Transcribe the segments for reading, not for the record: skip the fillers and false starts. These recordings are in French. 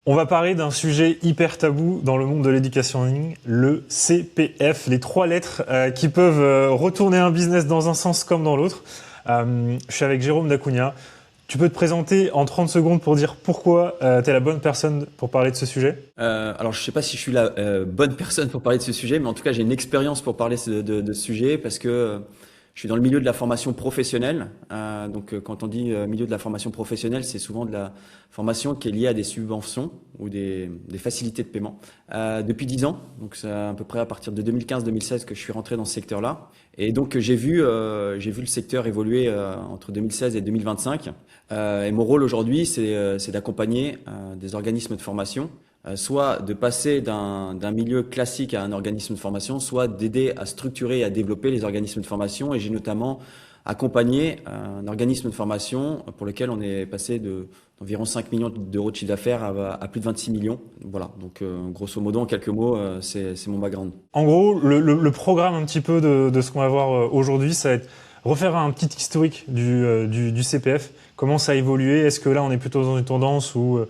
On va parler d'un sujet hyper tabou dans le monde de l'éducation en ligne, le CPF, les trois lettres qui peuvent retourner un business dans un sens comme dans l'autre. Je suis avec Jérôme Dacunha. Tu peux te présenter en 30 secondes pour dire pourquoi tu es la bonne personne pour parler de ce sujet? Alors, je sais pas si je suis la bonne personne pour parler de ce sujet, mais en tout cas, j'ai une expérience pour parler de ce sujet parce que je suis dans le milieu de la formation professionnelle. Quand on dit milieu de la formation professionnelle, c'est souvent de la formation qui est liée à des subventions ou des facilités de paiement. Depuis 10 ans, donc c'est à peu près à partir de 2015-2016 que je suis rentré dans ce secteur-là. Et donc, j'ai vu le secteur évoluer entre 2016 et 2025. Et mon rôle aujourd'hui, c'est d'accompagner des organismes de formation, soit de passer d'un milieu classique à un organisme de formation, soit d'aider à structurer et à développer les organismes de formation. Et j'ai notamment accompagné un organisme de formation pour lequel on est passé d'environ 5 millions d'euros de chiffre d'affaires à plus de 26 millions. Voilà, donc grosso modo, en quelques mots, c'est mon background. En gros, le programme un petit peu de ce qu'on va voir aujourd'hui, ça va être refaire un petit historique du CPF. Comment ça a évolué? Est-ce que là, on est plutôt dans une tendance où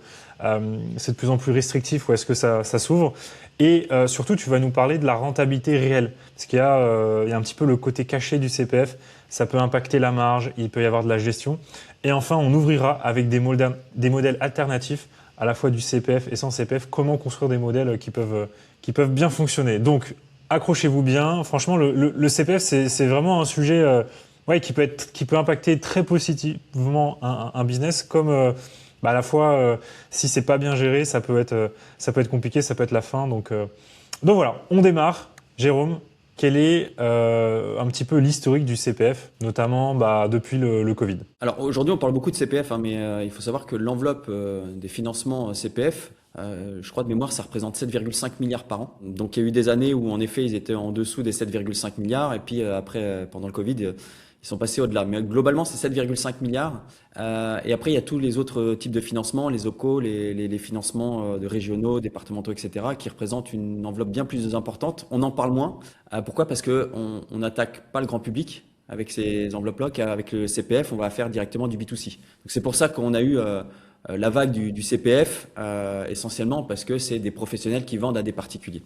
c'est de plus en plus restrictif ou est-ce que ça s'ouvre? Et surtout, tu vas nous parler de la rentabilité réelle. Parce qu'il y a un petit peu le côté caché du CPF. Ça peut impacter la marge, il peut y avoir de la gestion. Et enfin, on ouvrira avec des modèles alternatifs, à la fois du CPF et sans CPF, comment construire des modèles qui peuvent bien fonctionner. Donc, accrochez-vous bien. Franchement, le CPF, c'est vraiment un sujet qui peut impacter très positivement un business, comme à la fois, si c'est pas bien géré, ça peut être compliqué, ça peut être la fin. Donc voilà, on démarre. Jérôme, quel est un petit peu l'historique du CPF, notamment depuis le Covid? Alors aujourd'hui, on parle beaucoup de CPF, mais il faut savoir que l'enveloppe des financements CPF, je crois de mémoire, ça représente 7,5 milliards par an. Donc il y a eu des années où en effet ils étaient en dessous des 7,5 milliards et puis après, pendant le Covid, ils sont passés au-delà. Mais globalement, c'est 7,5 milliards. Et après, il y a tous les autres types de financements, les OCO, les financements de régionaux, départementaux, etc., qui représentent une enveloppe bien plus importante. On en parle moins. Pourquoi? Parce que on n'attaque pas le grand public avec ces enveloppes-là, qu'avec le CPF, on va faire directement du B2C. Donc c'est pour ça qu'on a eu la vague du CPF, essentiellement parce que c'est des professionnels qui vendent à des particuliers.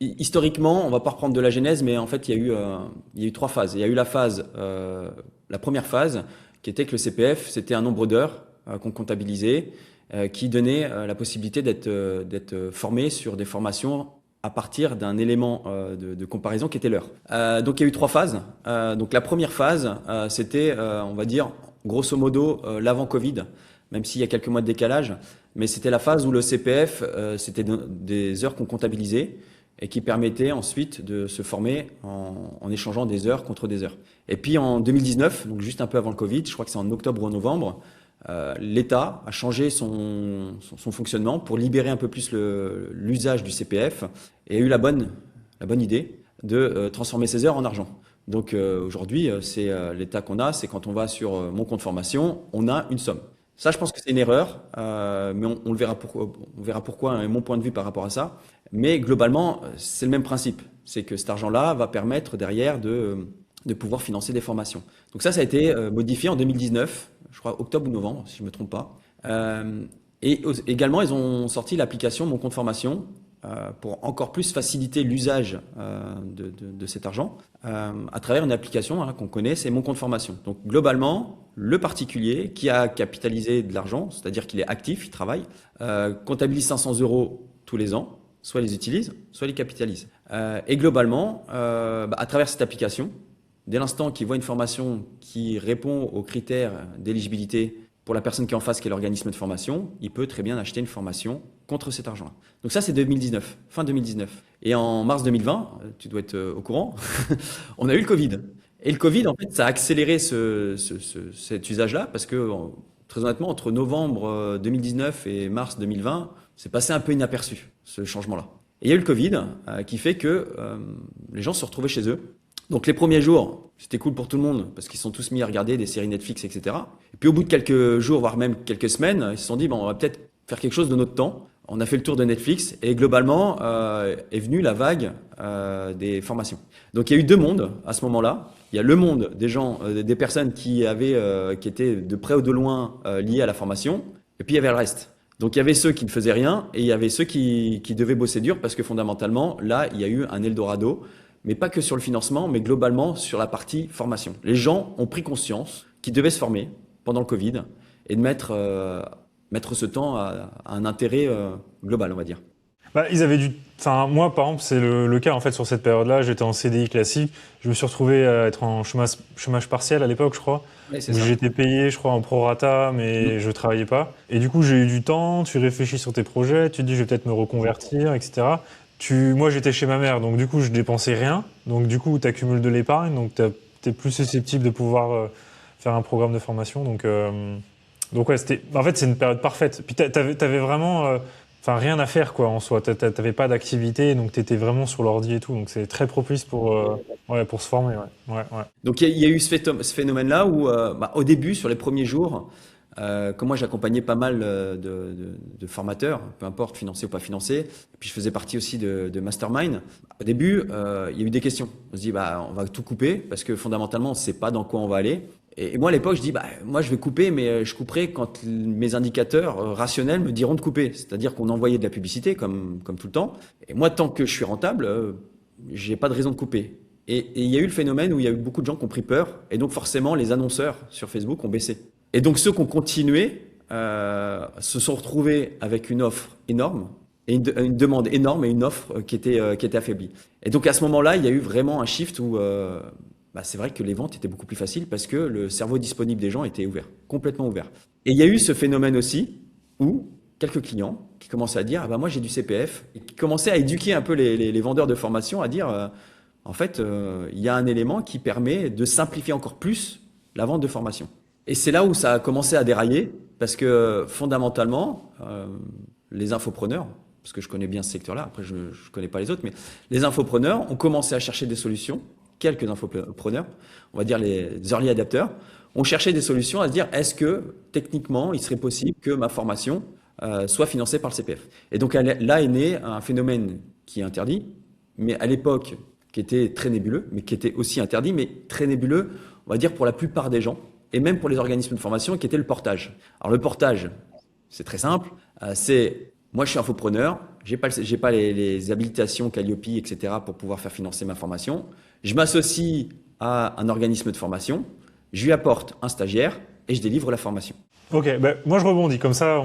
Historiquement, on va pas reprendre de la genèse, mais en fait, il y a eu trois phases. Il y a eu la première phase, qui était que le CPF, c'était un nombre d'heures qu'on comptabilisait, qui donnait la possibilité d'être formé sur des formations à partir d'un élément de comparaison qui était l'heure. Donc, il y a eu trois phases. Donc, la première phase, c'était, on va dire, grosso modo, l'avant-Covid, même s'il y a quelques mois de décalage, mais c'était la phase où le CPF, c'était des heures qu'on comptabilisait, et qui permettait ensuite de se former en échangeant des heures contre des heures. Et puis en 2019, donc juste un peu avant le Covid, je crois que c'est en octobre ou novembre, l'État a changé son fonctionnement pour libérer un peu plus l'usage du CPF et a eu la bonne idée de transformer ces heures en argent. Donc aujourd'hui, c'est l'état qu'on a, c'est quand on va sur mon compte formation, on a une somme. Ça, je pense que c'est une erreur, mais on le verra pourquoi, hein, et mon point de vue par rapport à ça. Mais globalement, c'est le même principe. C'est que cet argent-là va permettre derrière de pouvoir financer des formations. Donc ça a été modifié en 2019, je crois octobre ou novembre, si je ne me trompe pas. Et également, ils ont sorti l'application Mon compte formation pour encore plus faciliter l'usage de cet argent à travers une application qu'on connaît, c'est Mon compte formation. Donc globalement, le particulier qui a capitalisé de l'argent, c'est-à-dire qu'il est actif, il travaille, comptabilise 500 euros tous les ans, soit les utilise, soit les capitalise. Et globalement, à travers cette application, dès l'instant qu'il voit une formation qui répond aux critères d'éligibilité pour la personne qui est en face, qui est l'organisme de formation, il peut très bien acheter une formation contre cet argent-là. Donc ça, c'est 2019, fin 2019. Et en mars 2020, tu dois être au courant, on a eu le Covid. Et le Covid, en fait, ça a accéléré cet usage-là parce que, très honnêtement, entre novembre 2019 et mars 2020, c'est passé un peu inaperçu, ce changement-là. Et il y a eu le Covid qui fait que les gens se retrouvaient chez eux. Donc les premiers jours, c'était cool pour tout le monde parce qu'ils sont tous mis à regarder des séries Netflix, etc. Et puis au bout de quelques jours, voire même quelques semaines, ils se sont dit, bon, on va peut-être faire quelque chose de notre temps. On a fait le tour de Netflix et globalement est venue la vague des formations. Donc il y a eu deux mondes à ce moment-là. Il y a le monde des gens, des personnes qui étaient de près ou de loin liées à la formation, et puis il y avait le reste. Donc il y avait ceux qui ne faisaient rien et il y avait ceux qui devaient bosser dur parce que fondamentalement, là, il y a eu un Eldorado, mais pas que sur le financement, mais globalement sur la partie formation. Les gens ont pris conscience qu'ils devaient se former pendant le Covid et de mettre ce temps à un intérêt global, on va dire. Bah, ils avaient dû. Enfin, moi, par exemple, c'est le cas en fait sur cette période-là. J'étais en CDI classique. Je me suis retrouvé à être en chômage partiel à l'époque, je crois. Oui, c'est Où ça. j'étais payé, je crois, en prorata, mais je travaillais pas. Et du coup, j'ai eu du temps. Tu réfléchis sur tes projets. Tu te dis, je vais peut-être me reconvertir, etc. Moi, j'étais chez ma mère, donc du coup, je dépensais rien. Donc du coup, tu accumules de l'épargne, donc t'es plus susceptible de pouvoir faire un programme de formation. Donc ouais, en fait, c'est une période parfaite. Puis t'avais vraiment. Enfin, rien à faire, quoi, en soi. T'avais pas d'activité, donc t'étais vraiment sur l'ordi et tout. Donc, c'est très propice pour se former, ouais. Ouais, ouais. Donc il y a eu ce phénomène-là où, au début, sur les premiers jours, comme moi j'accompagnais pas mal de formateurs, peu importe financés ou pas financés, et puis je faisais partie aussi de Mastermind. Au début, il y a eu des questions. On se dit, on va tout couper parce que fondamentalement, on ne sait pas dans quoi on va aller. Et moi à l'époque, je dis, moi je vais couper, mais je couperai quand mes indicateurs rationnels me diront de couper. C'est-à-dire qu'on envoyait de la publicité comme tout le temps. Et moi, tant que je suis rentable, j'ai pas de raison de couper. Et il y a eu le phénomène où il y a eu beaucoup de gens qui ont pris peur, et donc forcément les annonceurs sur Facebook ont baissé. Et donc ceux qui ont continué se sont retrouvés avec une offre énorme, et une demande énorme et une offre qui était affaiblie. Et donc à ce moment-là, il y a eu vraiment un shift où c'est vrai que les ventes étaient beaucoup plus faciles parce que le cerveau disponible des gens était ouvert, complètement ouvert. Et il y a eu ce phénomène aussi où quelques clients qui commençaient à dire moi j'ai du CPF, et qui commençaient à éduquer un peu les vendeurs de formation à dire en fait, il y a un élément qui permet de simplifier encore plus la vente de formation. Et c'est là où ça a commencé à dérailler, parce que fondamentalement, les infopreneurs, parce que je connais bien ce secteur-là, après je ne connais pas les autres, mais les infopreneurs ont commencé à chercher des solutions, quelques infopreneurs, on va dire les early adapters, ont cherché des solutions à se dire, est-ce que techniquement, il serait possible que ma formation soit financée par le CPF? Et donc là est né un phénomène qui est interdit, mais à l'époque, qui était très nébuleux, mais qui était aussi interdit, mais très nébuleux, on va dire pour la plupart des gens, et même pour les organismes de formation, qui était le portage. Alors le portage, c'est très simple, moi je suis infopreneur, j'ai pas les habilitations Calliope, etc. pour pouvoir faire financer ma formation, je m'associe à un organisme de formation, je lui apporte un stagiaire et je délivre la formation. Ok, moi je rebondis, comme ça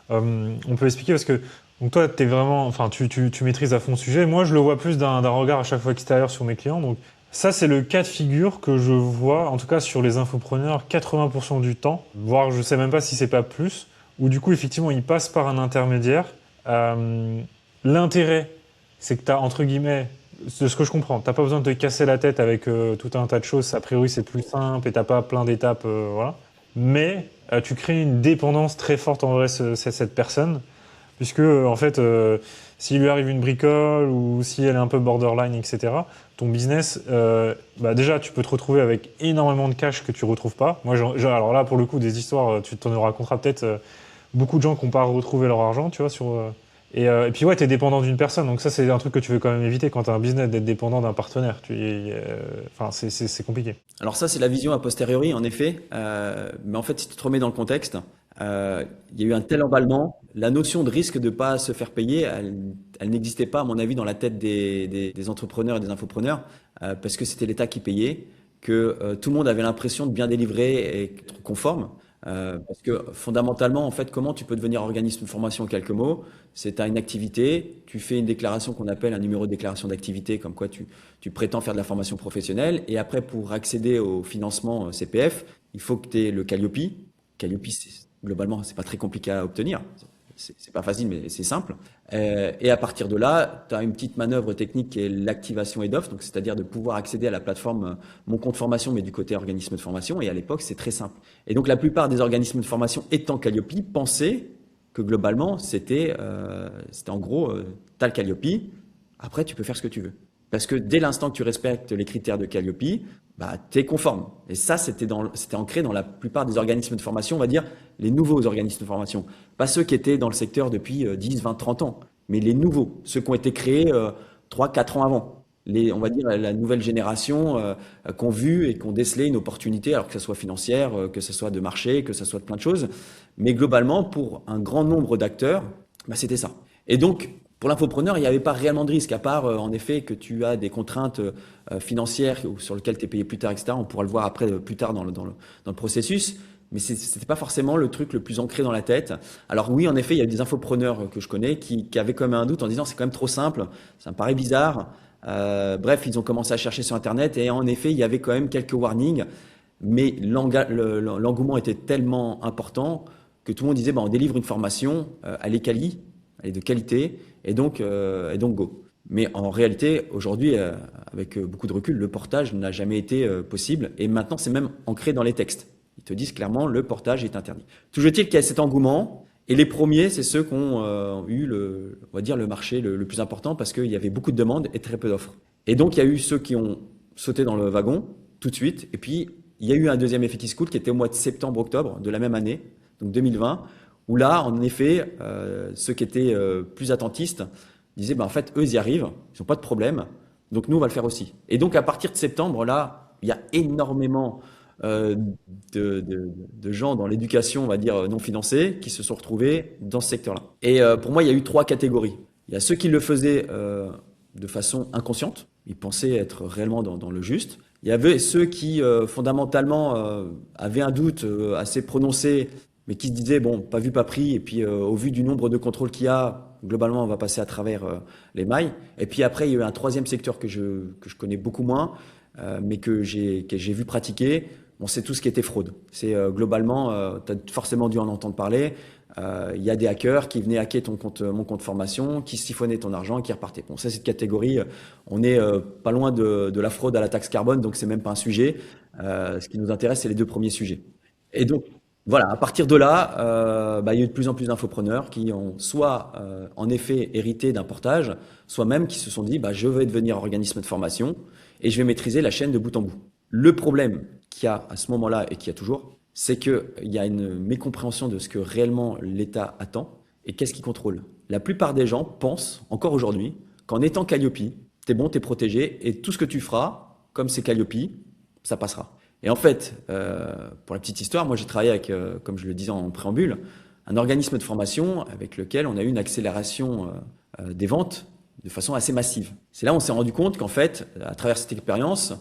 on peut expliquer, parce que donc toi t'es vraiment, enfin tu maîtrises à fond le sujet. Moi je le vois plus d'un regard à chaque fois extérieur sur mes clients. Donc ça c'est le cas de figure que je vois, en tout cas sur les infopreneurs, 80% du temps, voire je sais même pas si c'est pas plus, où du coup effectivement ils passent par un intermédiaire. L'intérêt, c'est que t'as, entre guillemets, de ce que je comprends, t'as pas besoin de te casser la tête avec tout un tas de choses. A priori c'est plus simple et t'as pas plein d'étapes, voilà. Mais tu crées une dépendance très forte envers cette personne, puisque en fait, s'il lui arrive une bricole ou si elle est un peu borderline, etc., ton business, déjà, tu peux te retrouver avec énormément de cash que tu retrouves pas. Moi, alors là, pour le coup, des histoires, tu t'en raconteras peut-être beaucoup de gens qui n'ont pas retrouvé leur argent, tu vois, et puis ouais, t'es dépendant d'une personne, donc ça c'est un truc que tu veux quand même éviter quand t'as un business, d'être dépendant d'un partenaire. C'est compliqué. Alors ça c'est la vision a posteriori en effet, mais en fait si tu te remets dans le contexte, il y a eu un tel emballement, la notion de risque de pas se faire payer, elle n'existait pas à mon avis dans la tête des entrepreneurs et des infopreneurs, parce que c'était l'État qui payait, que tout le monde avait l'impression de bien délivrer et être conforme. Parce que fondamentalement, en fait, comment tu peux devenir organisme de formation en quelques mots? C'est tu as une activité, tu fais une déclaration qu'on appelle un numéro de déclaration d'activité, comme quoi tu prétends faire de la formation professionnelle. Et après, pour accéder au financement CPF, il faut que tu aies le Calliope. Calliope, globalement, c'est pas très compliqué à obtenir. C'est pas facile, mais c'est simple. Et à partir de là, tu as une petite manœuvre technique qui est l'activation head-off, donc c'est-à-dire de pouvoir accéder à la plateforme Mon compte formation, mais du côté organisme de formation. Et à l'époque, c'est très simple. Et donc la plupart des organismes de formation étant Calliope pensaient que globalement, c'était en gros, tu as le Calliope, après tu peux faire ce que tu veux. Parce que dès l'instant que tu respectes les critères de Calliope, tu es conforme. Et ça, c'était ancré dans la plupart des organismes de formation, on va dire les nouveaux organismes de formation. Pas ceux qui étaient dans le secteur depuis 10, 20, 30 ans, mais les nouveaux, ceux qui ont été créés 3, 4 ans avant. on va dire, la nouvelle génération qui ont vu et qui ont décelé une opportunité, alors que ce soit financière, que ce soit de marché, que ce soit de plein de choses. Mais globalement, pour un grand nombre d'acteurs, bah, c'était ça. Et donc, pour l'infopreneur, il n'y avait pas réellement de risque, à part, en effet, que tu as des contraintes financières sur lesquelles tu es payé plus tard, etc. On pourra le voir après, plus tard dans le processus. Mais c'était pas forcément le truc le plus ancré dans la tête. Alors oui, en effet, il y a des infopreneurs que je connais qui avaient quand même un doute en disant c'est quand même trop simple, ça me paraît bizarre. Bref, ils ont commencé à chercher sur Internet et en effet, il y avait quand même quelques warnings, mais l'engouement était tellement important que tout le monde disait bah, on délivre une formation, elle est quali, elle est de qualité et donc go. Mais en réalité, aujourd'hui, avec beaucoup de recul, le portage n'a jamais été possible et maintenant c'est même ancré dans les textes. Ils te disent clairement le portage est interdit. Toujours est-il qu'il y a cet engouement et les premiers, c'est ceux qui ont eu on va dire le marché le plus important parce qu'il y avait beaucoup de demandes et très peu d'offres. Et donc il y a eu ceux qui ont sauté dans le wagon tout de suite et puis il y a eu un deuxième effet qui se coule qui était au mois de septembre-octobre de la même année, donc 2020, où là en effet ceux qui étaient plus attentistes disaient bah, en fait eux ils y arrivent, ils n'ont pas de problème, donc nous on va le faire aussi. Et donc à partir de septembre là, il y a énormément de gens dans l'éducation, on va dire, non financée, qui se sont retrouvés dans ce secteur-là. Et pour moi, il y a eu trois catégories. Il y a ceux qui le faisaient de façon inconsciente, ils pensaient être réellement dans le juste. Il y avait ceux qui, fondamentalement, avaient un doute assez prononcé, mais qui se disaient, bon, pas vu, pas pris, et puis au vu du nombre de contrôles qu'il y a, globalement, on va passer à travers les mailles. Et puis après, il y a eu un troisième secteur que je connais beaucoup moins, mais que j'ai vu pratiquer. Bon, c'est tout ce qui était fraude. C'est globalement, tu as forcément dû en entendre parler. Il y a des hackers qui venaient hacker mon compte formation, qui siphonnaient ton argent et qui repartaient. Bon, ça, cette catégorie, on est pas loin de la fraude à la taxe carbone, donc c'est même pas un sujet. Ce qui nous intéresse, c'est les deux premiers sujets. Et donc, voilà, à partir de là, il y a eu de plus en plus d'infopreneurs qui ont soit, en effet, hérité d'un portage, soit même qui se sont dit, je vais devenir organisme de formation et je vais maîtriser la chaîne de bout en bout. Le problème qu'il y a à ce moment-là et qu'il y a toujours, c'est qu'il y a une mécompréhension de ce que réellement l'État attend et qu'est-ce qu'il contrôle. La plupart des gens pensent, encore aujourd'hui, qu'en étant Calliope, t'es bon, t'es protégé et tout ce que tu feras, comme c'est Calliope, ça passera. Et en fait, pour la petite histoire, moi j'ai travaillé avec, comme je le disais en préambule, un organisme de formation avec lequel on a eu une accélération des ventes de façon assez massive. C'est là où on s'est rendu compte qu'en fait, à travers cette expérience,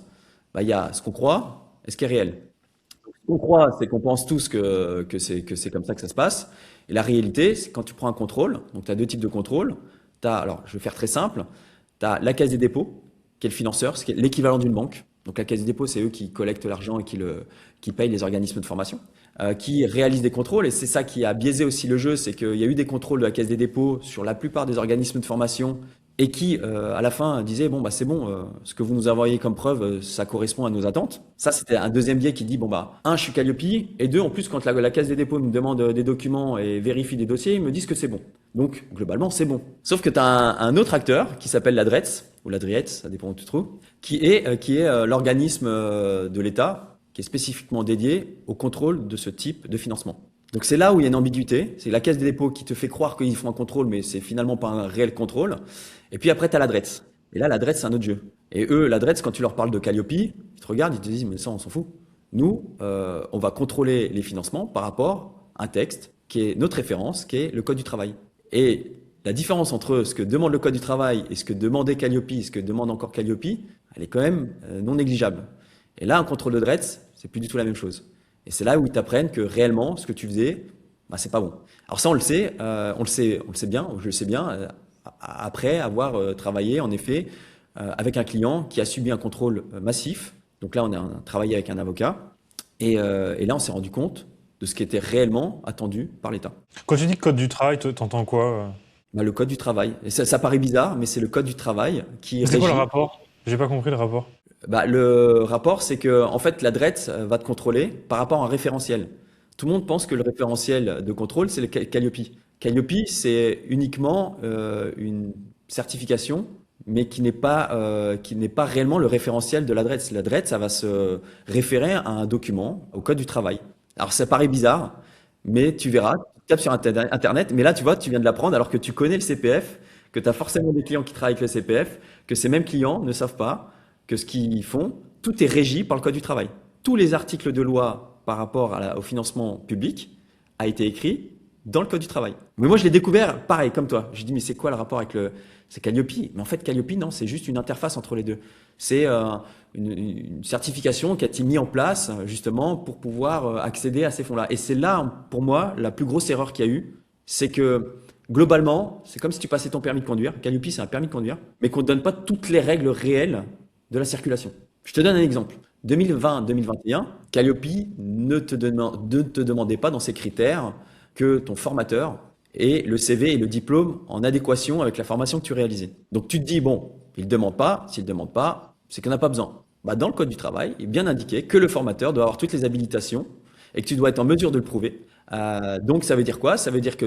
il y a ce qu'on croit et ce qui est réel. Ce qu'on croit, c'est qu'on pense tous que c'est comme ça que ça se passe. Et la réalité, c'est quand tu prends un contrôle, donc tu as deux types de contrôles. Alors, je vais faire très simple. Tu as la Caisse des dépôts, qui est le financeur, ce qui est l'équivalent d'une banque. Donc la Caisse des dépôts, c'est eux qui collectent l'argent et qui payent les organismes de formation, qui réalisent des contrôles. Et c'est ça qui a biaisé aussi le jeu, c'est qu'il y a eu des contrôles de la Caisse des dépôts sur la plupart des organismes de formation et qui, à la fin, disaient bon, c'est bon, ce que vous nous envoyez comme preuve, ça correspond à nos attentes. Ça, c'était un deuxième biais qui dit bon, un, je suis Calliope, et deux, en plus, quand la Caisse des dépôts me demande des documents et vérifie des dossiers, ils me disent que c'est bon. Donc, globalement, c'est bon. Sauf que tu as un autre acteur qui s'appelle l'ADRETS, ou l'ADRIETS, ça dépend où tu te trouves, qui est l'organisme de l'État qui est spécifiquement dédié au contrôle de ce type de financement. Donc c'est là où il y a une ambiguïté, c'est la Caisse des dépôts qui te fait croire qu'ils font un contrôle, mais c'est finalement pas un réel contrôle. Et puis après, tu as l'ADRETS. Et là, l'ADRETS, c'est un autre jeu. Et eux, l'ADRETS, quand tu leur parles de Calliope, ils te regardent, ils te disent, mais ça, on s'en fout. Nous, on va contrôler les financements par rapport à un texte qui est notre référence, qui est le Code du travail. Et la différence entre ce que demande le Code du travail et ce que demandait Calliope, ce que demande encore Calliope, elle est quand même non négligeable. Et là, un contrôle de DRETS, c'est plus du tout la même chose. Et c'est là où ils t'apprennent que réellement, ce que tu faisais, c'est pas bon. Alors ça, on le sait bien, je le sais bien, après avoir travaillé, en effet, avec un client qui a subi un contrôle massif. Donc là, on a travaillé avec un avocat. Et là, on s'est rendu compte de ce qui était réellement attendu par l'État. Quand tu dis code du travail, t'entends quoi Le code du travail. Et ça paraît bizarre, mais c'est le code du travail qui régit. C'est quoi le rapport? J'ai pas compris le rapport. Le rapport, c'est que en fait, la DRETS va te contrôler par rapport à un référentiel. Tout le monde pense que le référentiel de contrôle, c'est le Calliope. Calliope, c'est uniquement une certification, mais qui n'est pas réellement le référentiel de la DRETS. La DRETS, ça va se référer à un document, au code du travail. Alors ça paraît bizarre, mais tu verras, tu tapes sur Internet, mais là, tu vois, tu viens de l'apprendre alors que tu connais le CPF, que tu as forcément des clients qui travaillent avec le CPF, que ces mêmes clients ne savent pas que ce qu'ils font, tout est régi par le Code du travail. Tous les articles de loi par rapport au financement public a été écrit dans le Code du travail. Mais moi, je l'ai découvert pareil, comme toi. J'ai dit, mais c'est quoi le rapport avec c'est Calliope? Mais en fait, Calliope, non, c'est juste une interface entre les deux. C'est une certification qui a été mise en place justement pour pouvoir accéder à ces fonds-là. Et c'est là, pour moi, la plus grosse erreur qu'il y a eu, c'est que globalement, c'est comme si tu passais ton permis de conduire. Calliope, c'est un permis de conduire, mais qu'on ne donne pas toutes les règles réelles de la circulation. Je te donne un exemple. 2020-2021, Calliope ne te demandait pas dans ses critères que ton formateur ait le CV et le diplôme en adéquation avec la formation que tu réalisais. Donc tu te dis, bon, il ne demande pas, s'il ne demande pas, c'est qu'on n'a pas besoin. Dans le Code du travail, il est bien indiqué que le formateur doit avoir toutes les habilitations et que tu dois être en mesure de le prouver. Donc ça veut dire quoi? Ça veut dire que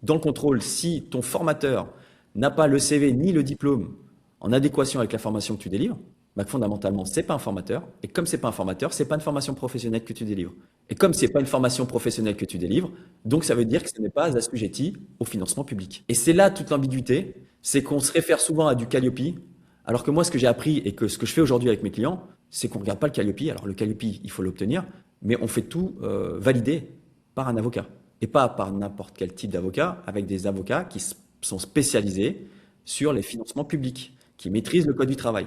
dans le contrôle, si ton formateur n'a pas le CV ni le diplôme en adéquation avec la formation que tu délivres, fondamentalement, c'est pas un formateur. Et comme c'est pas un formateur, c'est pas une formation professionnelle que tu délivres. Et comme c'est pas une formation professionnelle que tu délivres, donc ça veut dire que ce n'est pas assujetti au financement public. Et c'est là toute l'ambiguïté, c'est qu'on se réfère souvent à du Calliope, alors que moi, ce que j'ai appris et que ce que je fais aujourd'hui avec mes clients, c'est qu'on regarde pas le Calliope. Alors le Calliope, il faut l'obtenir, mais on fait tout valider par un avocat. Et pas par n'importe quel type d'avocat, avec des avocats qui sont spécialisés sur les financements publics, qui maîtrisent le Code du travail.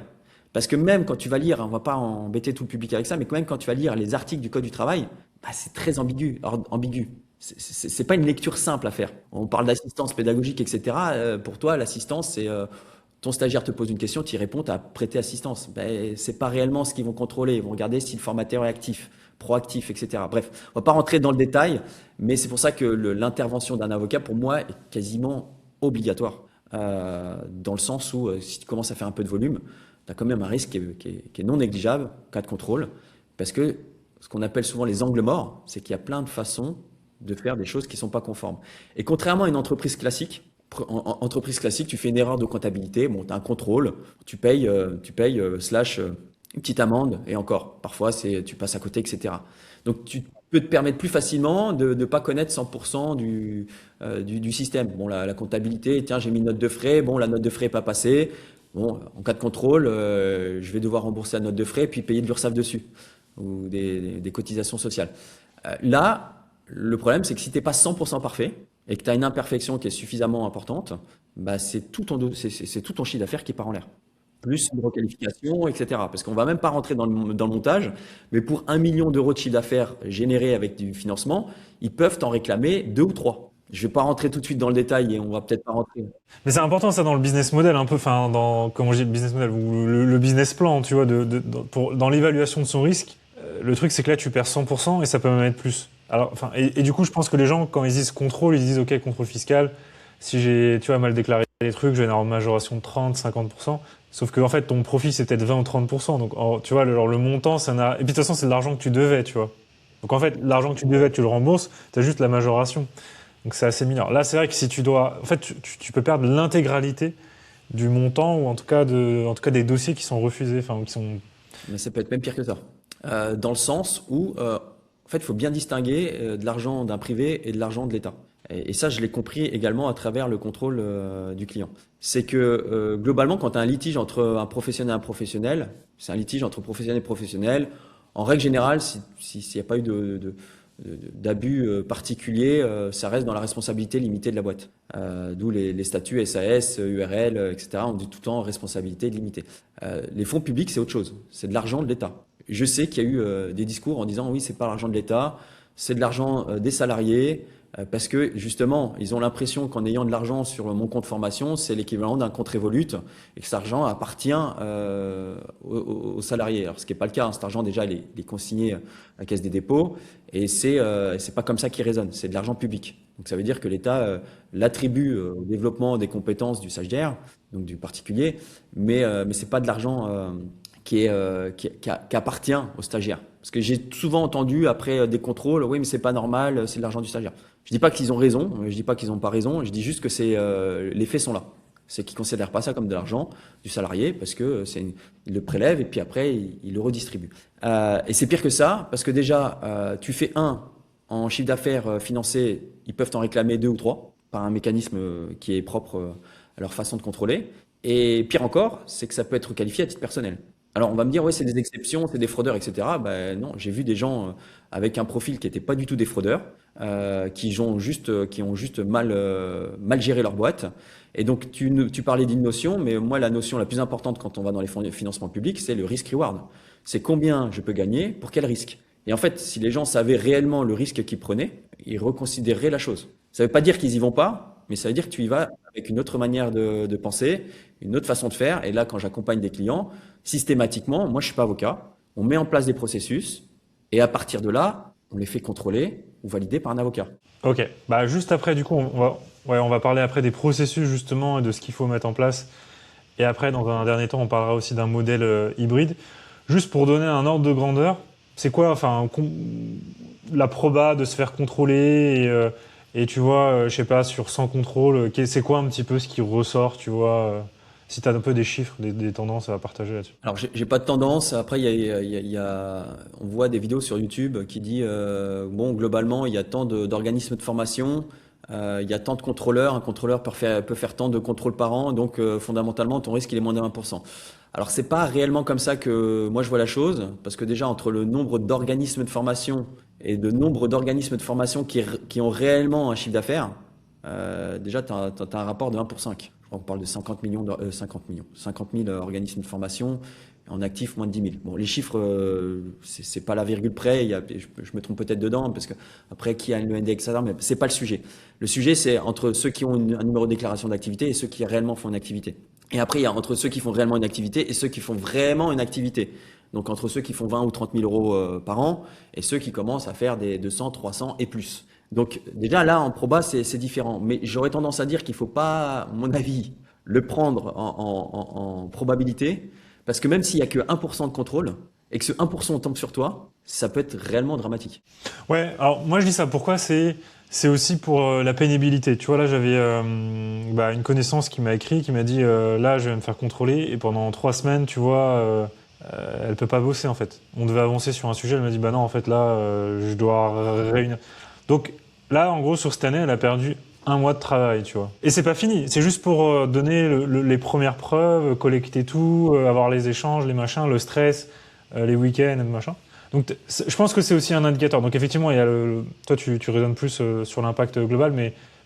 Parce que même quand tu vas lire, on va pas embêter tout le public avec ça, mais quand même quand tu vas lire les articles du Code du travail, c'est très ambigu. C'est pas une lecture simple à faire. On parle d'assistance pédagogique, etc. Pour toi, l'assistance, c'est ton stagiaire te pose une question, tu y réponds, tu as prêté assistance. C'est pas réellement ce qu'ils vont contrôler. Ils vont regarder si le formateur est actif, proactif, etc. Bref, on va pas rentrer dans le détail, mais c'est pour ça que l'intervention d'un avocat, pour moi, est quasiment obligatoire. Dans le sens où si tu commences à faire un peu de volume, tu as quand même un risque qui est non négligeable en cas de contrôle, parce que ce qu'on appelle souvent les angles morts, c'est qu'il y a plein de façons de faire des choses qui ne sont pas conformes. Et contrairement à une entreprise classique, tu fais une erreur de comptabilité, bon, tu as un contrôle, tu payes slash une petite amende, et encore, parfois tu passes à côté, etc. Donc tu peux te permettre plus facilement de ne pas connaître 100% du système. Bon, la comptabilité, tiens, j'ai mis une note de frais, bon, la note de frais n'est pas passée. Bon, en cas de contrôle, je vais devoir rembourser la note de frais puis payer de l'URSSAF dessus ou des cotisations sociales. Là, le problème, c'est que si tu n'es pas 100% parfait et que tu as une imperfection qui est suffisamment importante, c'est tout ton chiffre d'affaires qui part en l'air. Plus une requalification, etc. Parce qu'on ne va même pas rentrer dans le montage, mais pour 1 million d'euros de chiffre d'affaires généré avec du financement, ils peuvent t'en réclamer 2 ou 3. Je vais pas rentrer tout de suite dans le détail et on va peut-être pas rentrer. Mais c'est important ça dans le business model un peu, enfin dans comment je dis business model ou le business plan, tu vois, dans l'évaluation de son risque. Le truc c'est que là tu perds 100% et ça peut même être plus. Alors enfin et du coup je pense que les gens quand ils disent contrôle, ils disent ok contrôle fiscal. Si j'ai mal déclaré les trucs, je vais avoir une majoration de 30-50%. Sauf que en fait ton profit c'est peut-être 20 ou 30%. Donc tu vois le montant ça n'a et puis de toute façon c'est de l'argent que tu devais, tu vois. Donc en fait l'argent que tu devais tu le rembourses, tu as juste la majoration. Donc c'est assez mineur. Là, c'est vrai que si tu dois, en fait, tu peux perdre l'intégralité du montant ou en tout cas des dossiers qui sont refusés, enfin qui sont. Mais ça peut être même pire que ça, dans le sens où, en fait, il faut bien distinguer de l'argent d'un privé et de l'argent de l'État. Et ça, je l'ai compris également à travers le contrôle du client. C'est que globalement, quand tu as un litige entre un professionnel et un professionnel, c'est un litige entre professionnel et professionnel. En règle générale, s'il n'y a pas eu d'abus particuliers, ça reste dans la responsabilité limitée de la boîte. D'où les statuts SAS, URL, etc. On dit tout le temps responsabilité limitée. Les fonds publics, c'est autre chose. C'est de l'argent de l'État. Je sais qu'il y a eu des discours en disant oui, c'est pas l'argent de l'État, c'est de l'argent des salariés. Parce que justement, ils ont l'impression qu'en ayant de l'argent sur mon compte formation, c'est l'équivalent d'un compte Revolut et que cet argent appartient aux salariés. Alors ce qui n'est pas le cas, hein. Cet argent déjà il est consigné à la Caisse des dépôts et c'est pas comme ça qu'il résonne. C'est de l'argent public. Donc ça veut dire que l'État l'attribue au développement des compétences du stagiaire, donc du particulier, mais c'est pas de l'argent qui appartient aux stagiaires. Parce que j'ai souvent entendu après des contrôles, oui, mais c'est pas normal, c'est de l'argent du stagiaire. Je dis pas qu'ils ont raison, je dis pas qu'ils n'ont pas raison, je dis juste que les faits sont là. C'est qu'ils considèrent pas ça comme de l'argent du salarié parce que ils le prélèvent et puis après ils le redistribuent. Et c'est pire que ça parce que déjà tu fais en chiffre d'affaires financé, ils peuvent t'en réclamer 2 ou 3 par un mécanisme qui est propre à leur façon de contrôler. Et pire encore, c'est que ça peut être qualifié à titre personnel. Alors on va me dire, ouais, c'est des exceptions, c'est des fraudeurs, etc. Ben non, j'ai vu des gens avec un profil qui n'était pas du tout des fraudeurs, qui ont juste mal géré leur boîte. Et donc tu parlais d'une notion, mais moi la notion la plus importante quand on va dans les financements publics, c'est le risk-reward. C'est combien je peux gagner pour quel risque. Et en fait, si les gens savaient réellement le risque qu'ils prenaient, ils reconsidéreraient la chose. Ça ne veut pas dire qu'ils y vont pas, mais ça veut dire que tu y vas avec une autre manière de penser, une autre façon de faire. Et là, quand j'accompagne des clients, systématiquement, moi je suis pas avocat, on met en place des processus et à partir de là, on les fait contrôler ou valider par un avocat. Ok, bah juste après, du coup, on va parler après des processus justement et de ce qu'il faut mettre en place. Et après, dans un dernier temps, on parlera aussi d'un modèle hybride. Juste pour donner un ordre de grandeur, c'est quoi, enfin, la proba de se faire contrôler et tu vois, je sais pas, sur 100 contrôles, c'est quoi un petit peu ce qui ressort, tu vois, si tu as un peu des chiffres, des tendances à partager là-dessus. Alors, j'ai pas de tendance. Après, on voit des vidéos sur YouTube qui dit, bon, globalement, il y a tant d'organismes de formation, il y a tant de contrôleurs. Un contrôleur peut faire tant de contrôles par an. Donc, fondamentalement, ton risque, il est moins de 1%. Alors, c'est pas réellement comme ça que moi, je vois la chose. Parce que déjà, entre le nombre d'organismes de formation et le nombre d'organismes de formation qui ont réellement un chiffre d'affaires, déjà, tu as un rapport de 1 pour 5. On parle de 50 000 organismes de formation, en actifs moins de 10 000. Bon, les chiffres, c'est pas la virgule près, je me trompe peut-être dedans, parce que après, qui a le index, mais c'est pas le sujet. Le sujet, c'est entre ceux qui ont un numéro de déclaration d'activité et ceux qui réellement font une activité. Et après, il y a entre ceux qui font réellement une activité et ceux qui font vraiment une activité. Donc, entre ceux qui font 20 ou 30 000 euros par an et ceux qui commencent à faire des 200, 300 et plus. Donc déjà là en proba c'est différent, mais j'aurais tendance à dire qu'il faut pas, à mon avis, le prendre en probabilité, parce que même s'il y a que 1% de contrôle et que ce 1% tombe sur toi, ça peut être réellement dramatique. Ouais, alors moi je dis ça, pourquoi c'est aussi pour la pénibilité. Tu vois, là j'avais une connaissance qui m'a écrit, qui m'a dit là je vais me faire contrôler et pendant 3 semaines, tu vois, elle peut pas bosser en fait. On devait avancer sur un sujet, elle m'a dit bah non en fait là je dois réunir. Donc là, en gros, sur cette année, elle a perdu 1 mois de travail, tu vois. Et c'est pas fini, c'est juste pour donner les premières preuves, collecter tout, avoir les échanges, les machins, le stress, les week-ends, machin. Donc je pense que c'est aussi un indicateur. Donc effectivement, il y a toi, tu raisonnes plus sur l'impact global,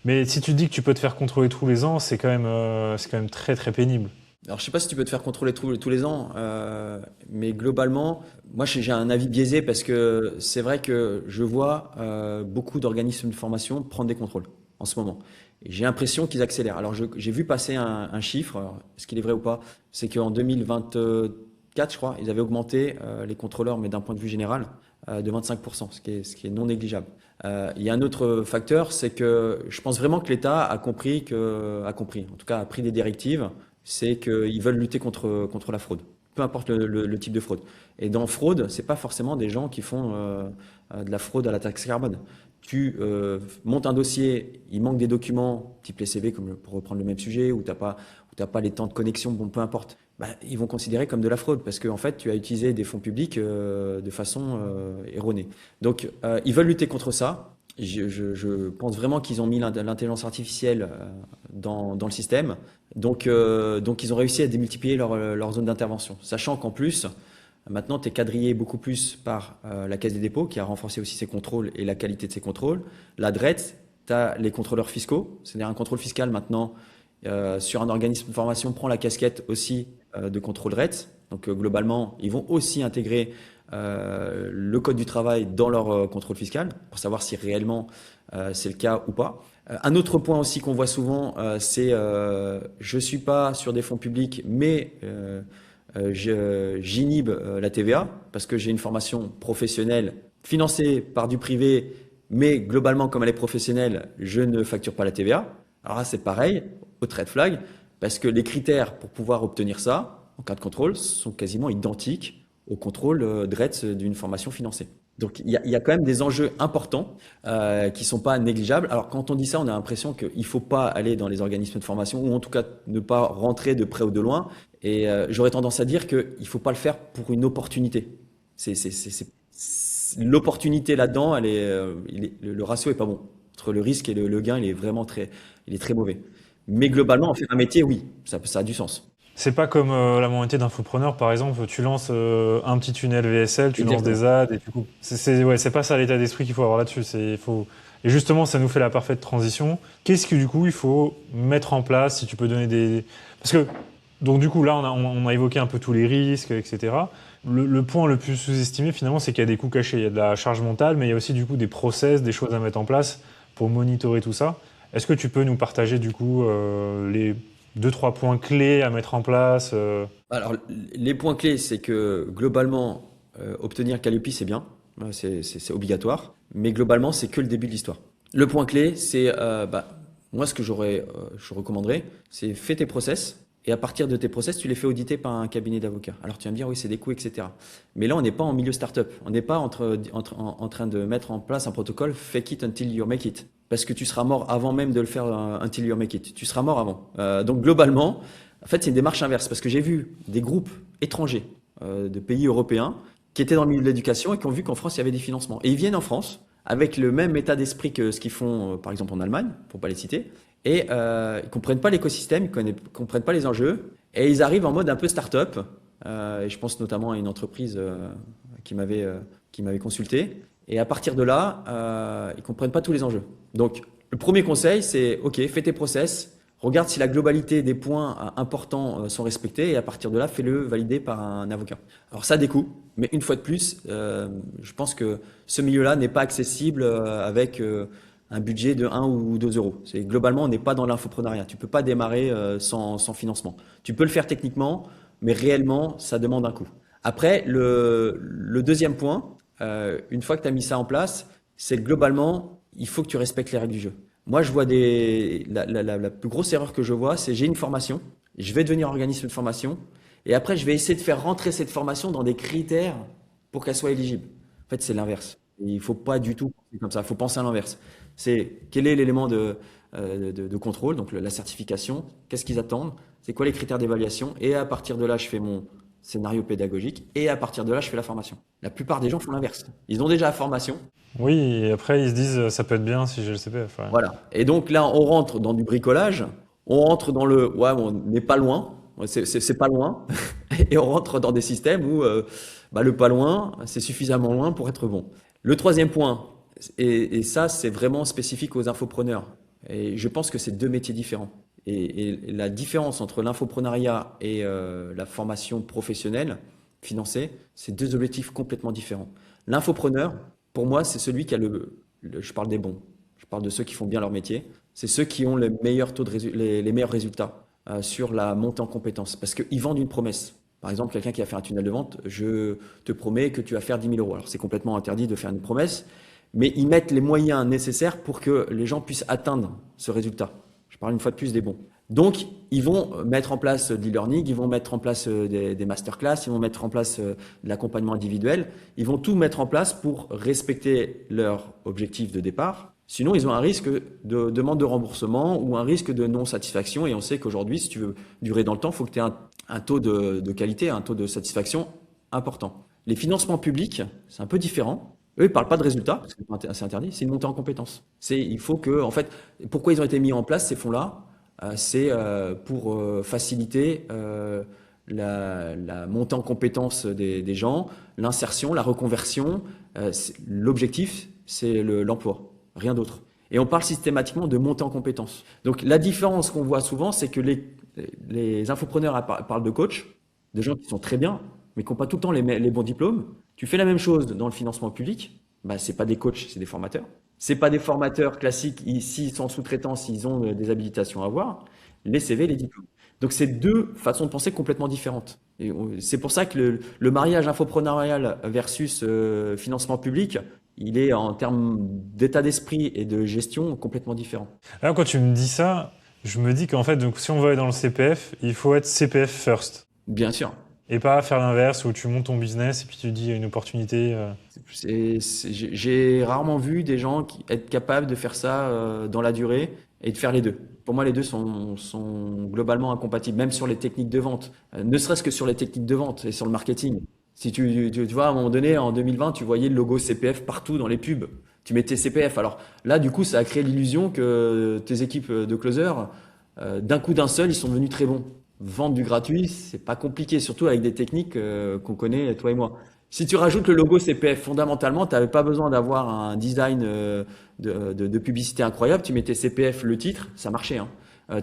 mais si tu te dis que tu peux te faire contrôler tous les ans, c'est quand même très très pénible. Alors, je sais pas si tu peux te faire contrôler tous les ans, mais globalement, moi, j'ai un avis biaisé parce que c'est vrai que je vois beaucoup d'organismes de formation prendre des contrôles en ce moment. Et j'ai l'impression qu'ils accélèrent. Alors, j'ai vu passer un chiffre, alors, est-ce qu'il est vrai ou pas? C'est qu'en 2024, je crois, ils avaient augmenté les contrôleurs, mais d'un point de vue général, de 25%, ce qui est non négligeable. Il y a un autre facteur, c'est que je pense vraiment que l'État a compris, en tout cas a pris des directives, c'est qu'ils veulent lutter contre la fraude, peu importe le type de fraude. Et dans fraude, c'est pas forcément des gens qui font de la fraude à la taxe carbone. Tu montes un dossier, il manque des documents, type les CV, comme pour reprendre le même sujet, où t'as pas les temps de connexion, bon, peu importe. Bah, ils vont considérer comme de la fraude parce qu'en fait, tu as utilisé des fonds publics de façon erronée. Donc, ils veulent lutter contre ça. Je pense vraiment qu'ils ont mis l'intelligence artificielle dans le système. Donc, ils ont réussi à démultiplier leur zone d'intervention. Sachant qu'en plus, maintenant, tu es quadrillé beaucoup plus par la Caisse des dépôts, qui a renforcé aussi ses contrôles et la qualité de ses contrôles. La DRET, tu as les contrôleurs fiscaux. C'est-à-dire un contrôle fiscal maintenant sur un organisme de formation prend la casquette aussi de contrôle RET. Donc, globalement, ils vont aussi intégrer le code du travail dans leur contrôle fiscal pour savoir si réellement c'est le cas ou pas. Un autre point aussi qu'on voit souvent, c'est je suis pas sur des fonds publics, mais j'inhibe la TVA parce que j'ai une formation professionnelle financée par du privé, mais globalement comme elle est professionnelle, je ne facture pas la TVA. Alors là, c'est pareil, autre red flag, parce que les critères pour pouvoir obtenir ça en cas de contrôle sont quasiment identiques au contrôle DRETS d'une formation financée. Donc il y a quand même des enjeux importants qui sont pas négligeables. Alors quand on dit ça, on a l'impression qu'il faut pas aller dans les organismes de formation ou en tout cas ne pas rentrer de près ou de loin. Et j'aurais tendance à dire qu'il faut pas le faire pour une opportunité. L'opportunité là-dedans, le ratio est pas bon. Entre le risque et le gain, il est très mauvais. Mais globalement, en faire un métier, oui, ça a du sens. C'est pas comme la moitié d'infopreneurs, par exemple, tu lances un petit tunnel VSL, tu lances Exactement. des ads et du coup, ouais, c'est pas ça l'état d'esprit qu'il faut avoir là-dessus. Et justement, ça nous fait la parfaite transition. Qu'est-ce que du coup il faut mettre en place, si tu peux donner parce que donc du coup là, on a évoqué un peu tous les risques, etc. Le point le plus sous-estimé finalement, c'est qu'il y a des coûts cachés. Il y a de la charge mentale, mais il y a aussi du coup des process, des choses à mettre en place pour monitorer tout ça. Est-ce que tu peux nous partager du coup les deux, trois points clés à mettre en place? Alors, les points clés, c'est que globalement, obtenir Calliope, c'est bien, c'est obligatoire, mais globalement, c'est que le début de l'histoire. Le point clé, c'est, moi, ce que je recommanderais, c'est fais tes process, et à partir de tes process, tu les fais auditer par un cabinet d'avocats. Alors, tu vas me dire, oui, c'est des coûts, etc. Mais là, on n'est pas en milieu startup. On n'est pas en train de mettre en place un protocole fake it until you make it. Parce que tu seras mort avant même de le faire until you make it. Tu seras mort avant. Donc, globalement, en fait, c'est une démarche inverse parce que j'ai vu des groupes étrangers de pays européens qui étaient dans le milieu de l'éducation et qui ont vu qu'en France, il y avait des financements. Et ils viennent en France avec le même état d'esprit que ce qu'ils font, par exemple, en Allemagne, pour pas les citer, et ils comprennent pas l'écosystème, ils comprennent pas les enjeux, et ils arrivent en mode un peu start-up. Et je pense notamment à une entreprise qui m'avait consulté. Et à partir de là, ils comprennent pas tous les enjeux. Donc, le premier conseil, c'est OK, fais tes process. Regarde si la globalité des points importants sont respectés et à partir de là, fais-le valider par un avocat. Alors ça a des coûts, mais une fois de plus, je pense que ce milieu-là n'est pas accessible avec un budget de 1 ou 2 euros. Globalement, on n'est pas dans l'infoprenariat. Tu peux pas démarrer sans financement. Tu peux le faire techniquement, mais réellement, ça demande un coût. Après, le deuxième point, une fois que tu as mis ça en place, c'est que globalement, il faut que tu respectes les règles du jeu. Moi, je vois la plus grosse erreur que je vois, c'est j'ai une formation, je vais devenir organisme de formation, et après, je vais essayer de faire rentrer cette formation dans des critères pour qu'elle soit éligible. En fait, c'est l'inverse. Il ne faut pas du tout penser comme ça, il faut penser à l'inverse. C'est quel est l'élément de contrôle, donc la certification, qu'est-ce qu'ils attendent, c'est quoi les critères d'évaluation, et à partir de là, je fais mon scénario pédagogique, et à partir de là, je fais la formation. La plupart des gens font l'inverse. Ils ont déjà la formation. Oui, et après ils se disent ça peut être bien si j'ai le CPF. Ouais. Voilà. Et donc là, on rentre dans du bricolage, on rentre dans ouais, on n'est pas loin, c'est pas loin, et on rentre dans des systèmes où le pas loin, c'est suffisamment loin pour être bon. Le troisième point, et ça c'est vraiment spécifique aux infopreneurs, et je pense que c'est deux métiers différents. Et la différence entre l'infoprenariat et la formation professionnelle financée, c'est deux objectifs complètement différents. L'infopreneur, pour moi, c'est celui qui a je parle des bons, je parle de ceux qui font bien leur métier, c'est ceux qui ont les meilleurs les meilleurs résultats sur la montée en compétences, parce qu'ils vendent une promesse. Par exemple, quelqu'un qui a fait un tunnel de vente, je te promets que tu vas faire 10 000 euros. Alors, c'est complètement interdit de faire une promesse, mais ils mettent les moyens nécessaires pour que les gens puissent atteindre ce résultat. Je parle une fois de plus des bons. Donc, ils vont mettre en place de l'e-learning, ils vont mettre en place des masterclass, ils vont mettre en place de l'accompagnement individuel. Ils vont tout mettre en place pour respecter leur objectif de départ. Sinon, ils ont un risque de demande de remboursement ou un risque de non-satisfaction. Et on sait qu'aujourd'hui, si tu veux durer dans le temps, il faut que tu aies un taux de qualité, un taux de satisfaction important. Les financements publics, c'est un peu différent. Eux, ils parlent pas de résultats, parce que c'est interdit, c'est une montée en compétences. Il faut que, en fait, pourquoi ils ont été mis en place, ces fonds-là? C'est pour faciliter la montée en compétences des gens, l'insertion, la reconversion. L'objectif, c'est l'emploi, rien d'autre. Et on parle systématiquement de montée en compétences. Donc la différence qu'on voit souvent, c'est que les infopreneurs parlent de coach, de gens qui sont très bien, mais qui n'ont pas tout le temps les bons diplômes. Tu fais la même chose dans le financement public, c'est pas des coachs, c'est des formateurs. C'est pas des formateurs classiques, s'ils sont en sous-traitance, ils ont des habilitations à avoir, les CV, les diplômes. Donc c'est deux façons de penser complètement différentes. Et c'est pour ça que le mariage infoprenarial versus financement public, il est en termes d'état d'esprit et de gestion complètement différent. Alors quand tu me dis ça, je me dis qu'en fait, donc, si on veut aller dans le CPF, il faut être CPF first. Bien sûr. Et pas faire l'inverse où tu montes ton business et puis tu dis il y a une opportunité. J'ai rarement vu des gens être capables de faire ça dans la durée et de faire les deux. Pour moi, les deux sont globalement incompatibles, même sur les techniques de vente. Ne serait-ce que sur les techniques de vente et sur le marketing. Si tu vois, à un moment donné, en 2020, tu voyais le logo CPF partout dans les pubs. tu mettais CPF. Alors là, du coup, ça a créé l'illusion que tes équipes de closers, d'un coup d'un seul, ils sont devenus très bons. Vendre du gratuit, c'est pas compliqué, surtout avec des techniques qu'on connaît, toi et moi. Si tu rajoutes le logo CPF, fondamentalement, tu n'avais pas besoin d'avoir un design de publicité incroyable. Tu mettais CPF, le titre, ça marchait, hein.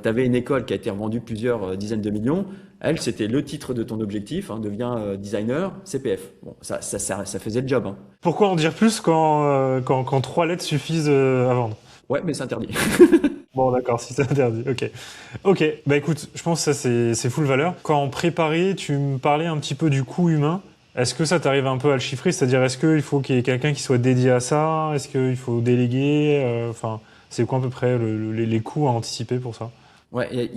Tu avais une école qui a été revendue plusieurs dizaines de millions. Elle, c'était le titre de ton objectif, hein, deviens designer, CPF. Bon, ça faisait le job, hein. Pourquoi en dire plus quand 3 lettres suffisent à vendre? Ouais, mais c'est interdit. Bon, d'accord, si c'est interdit, ok. Ok, bah écoute, je pense que ça c'est full valeur. Quand on préparait, tu me parlais un petit peu du coût humain. Est-ce que ça t'arrive un peu à le chiffrer? C'est-à-dire, est-ce qu'il faut qu'il y ait quelqu'un qui soit dédié à ça? Est-ce qu'il faut déléguer? Enfin, c'est quoi à peu près les coûts à anticiper pour ça? Ouais,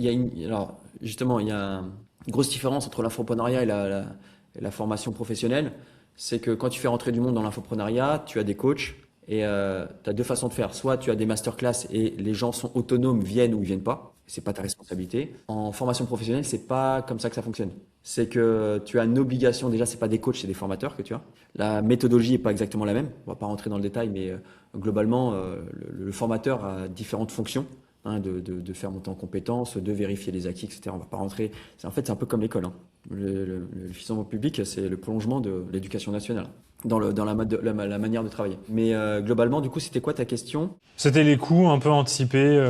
alors justement, il y a une grosse différence entre l'infoprenariat et la formation professionnelle. C'est que quand tu fais rentrer du monde dans l'infoprenariat, tu as des coachs et tu as deux façons de faire. Soit tu as des masterclass et les gens sont autonomes, viennent ou ils viennent pas. C'est pas ta responsabilité. En formation professionnelle, c'est pas comme ça que ça fonctionne. C'est que tu as une obligation. Déjà, c'est pas des coachs, c'est des formateurs que tu as. La méthodologie est pas exactement la même. On va pas rentrer dans le détail, mais globalement, le formateur a différentes fonctions, hein, de faire monter en compétences, de vérifier les acquis, etc. On va pas rentrer. En fait, c'est un peu comme l'école, hein. Le financement public, c'est le prolongement de l'éducation nationale dans la manière de travailler. Mais globalement, du coup, c'était quoi ta question? C'était les coûts un peu anticipés.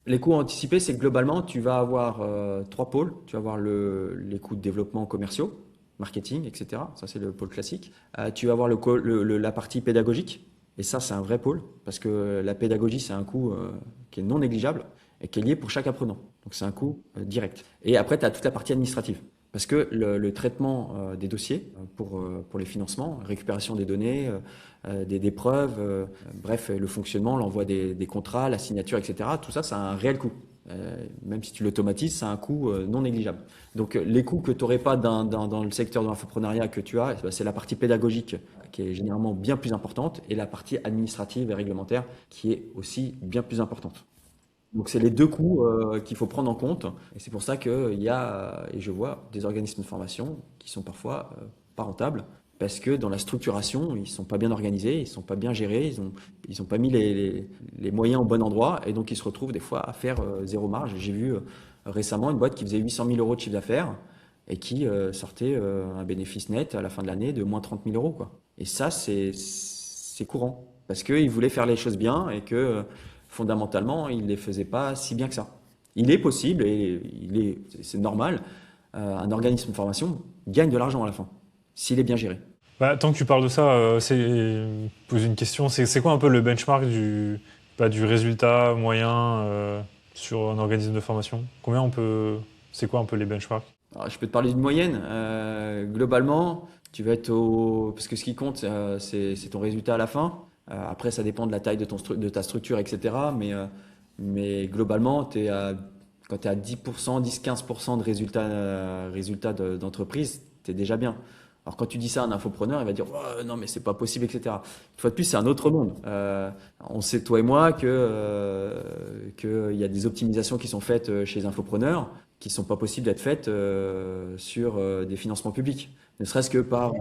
Les coûts anticipés, c'est que globalement, tu vas avoir trois pôles. Tu vas avoir les coûts de développement commerciaux, marketing, etc. Ça, c'est le pôle classique. Tu vas avoir la partie pédagogique. Et ça, c'est un vrai pôle, parce que la pédagogie, c'est un coût qui est non négligeable et qui est lié pour chaque apprenant. Donc, c'est un coût direct. Et après, tu as toute la partie administrative. Parce que le traitement des dossiers pour les financements, récupération des données, des preuves, bref, le fonctionnement, l'envoi des contrats, la signature, etc., tout ça, ça a un réel coût. Même si tu l'automatises, ça a un coût non négligeable. Donc les coûts que tu n'aurais pas dans le secteur de l'infoprenariat que tu as, c'est la partie pédagogique qui est généralement bien plus importante et la partie administrative et réglementaire qui est aussi bien plus importante. Donc c'est les deux coûts qu'il faut prendre en compte. Et c'est pour ça qu'il y a, et je vois, des organismes de formation qui sont parfois pas rentables parce que dans la structuration, ils sont pas bien organisés, ils sont pas bien gérés, ils ont pas mis les moyens au bon endroit et donc ils se retrouvent des fois à faire zéro marge. J'ai vu récemment une boîte qui faisait 800 000 euros de chiffre d'affaires et qui sortait un bénéfice net à la fin de l'année de moins 30 000 euros, quoi. Et ça, c'est courant parce qu'ils voulaient faire les choses bien et que fondamentalement, il ne les faisait pas si bien que ça. Il est possible, et c'est normal, un organisme de formation gagne de l'argent à la fin, s'il est bien géré. Bah, tant que tu parles de ça, poser une question. C'est quoi un peu le benchmark du résultat moyen sur un organisme de formation? C'est quoi un peu les benchmarks? Alors, je peux te parler d'une moyenne. Globalement, tu vas être au... Parce que ce qui compte, c'est ton résultat à la fin. Après, ça dépend de la taille de ta structure, etc. Mais globalement, quand tu es à 10%, 10-15% de résultats d'entreprise, tu es déjà bien. Alors quand tu dis ça à un infopreneur, il va dire oh, non mais c'est pas possible, etc. Une fois de plus, c'est un autre monde. On sait toi et moi qu'il y a des optimisations qui sont faites chez les infopreneurs qui sont pas possibles d'être faites sur des financements publics. Ne serait-ce que par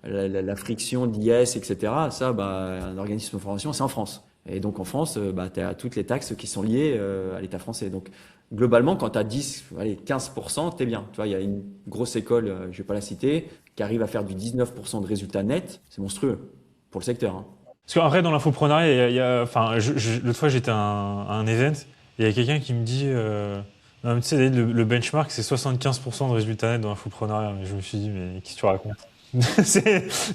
la friction d'IS, etc. Ça, bah, un organisme de formation, c'est en France. Et donc en France, bah, tu as toutes les taxes qui sont liées à l'État français. Donc globalement, quand tu as 10, allez, 15%, tu es bien. Tu vois, il y a une grosse école, je vais pas la citer, qui arrive à faire du 19% de résultats nets. C'est monstrueux pour le secteur, hein. Parce qu'en vrai, dans l'infoprenariat, enfin, l'autre fois, j'étais à un event, et il y a quelqu'un qui me dit, non, mais tu sais, le benchmark, c'est 75% de résultats nets dans l'infoprenariat. Et je me suis dit, mais qu'est-ce que tu racontes?